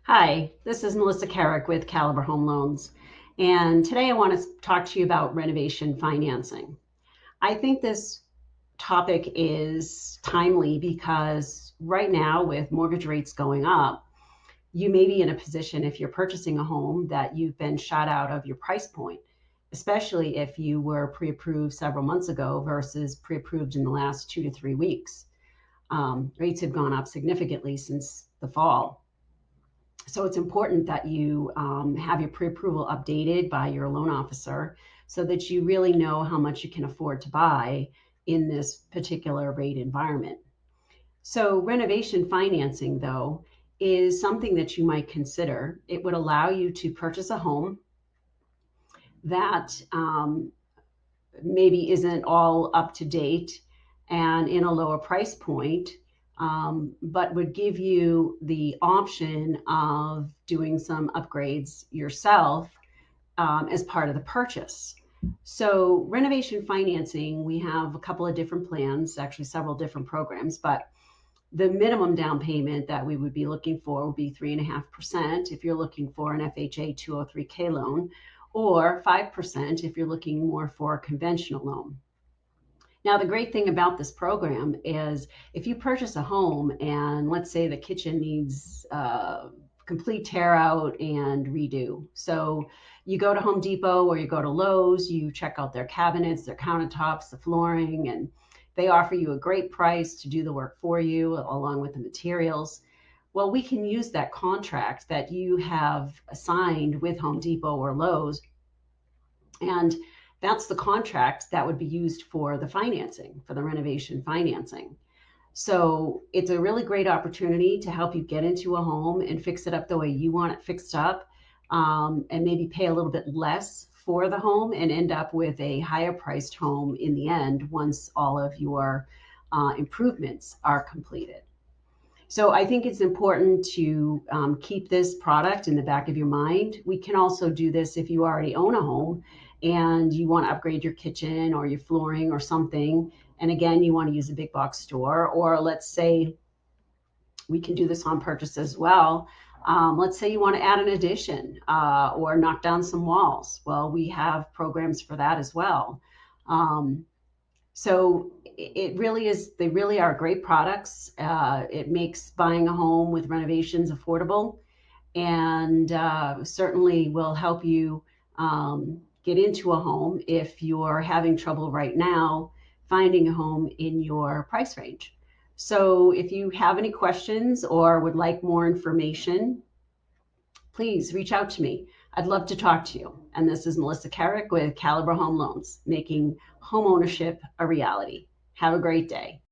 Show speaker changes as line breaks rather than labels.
Hi, this is Melissa Carrick with Caliber Home Loans, and today I want to talk to you about renovation financing. I think this topic is timely because right now, with mortgage rates going up, you may be in a position if you're purchasing a home that you've been shot out of your price point, especially if you were pre approved several months ago versus pre approved in the last 2 to 3 weeks. Rates have gone up significantly since the fall. So it's important that you have your pre-approval updated by your loan officer so that you really know how much you can afford to buy in this particular rate environment. So renovation financing, though, is something that you might consider. It would allow you to purchase a home that maybe isn't all up to date and in a lower price point, but would give you the option of doing some upgrades yourself as part of the purchase. So, renovation financing, we have a couple of different plans, actually, several different programs, but the minimum down payment that we would be looking for would be 3.5% if you're looking for an FHA 203K loan, or 5% if you're looking more for a conventional loan. Now, the great thing about this program is if you purchase a home and let's say the kitchen needs complete tear out and redo. So you go to Home Depot or you go to Lowe's, you check out their cabinets, their countertops, the flooring, and they offer you a great price to do the work for you along with the materials. Well, we can use that contract that you have signed with Home Depot or Lowe's, and that's the contract that would be used for the financing, for the renovation financing. So it's a really great opportunity to help you get into a home and fix it up the way you want it fixed up, and maybe pay a little bit less for the home and end up with a higher priced home in the end once all of your improvements are completed. So I think it's important to keep this product in the back of your mind. We can also do this if you already own a home and you want to upgrade your kitchen or your flooring or something. And again, you want to use a big box store, or let's say we can do this on purchase as well. Let's say you want to add an addition or knock down some walls. Well, we have programs for that as well. Um, so it really is, they really are great products. It makes buying a home with renovations affordable, and certainly will help you get into a home if you're having trouble right now finding a home in your price range. So if you have any questions or would like more information, please reach out to me. I'd love to talk to you. And this is Melissa Carrick with Caliber Home Loans, making home ownership a reality. Have a great day.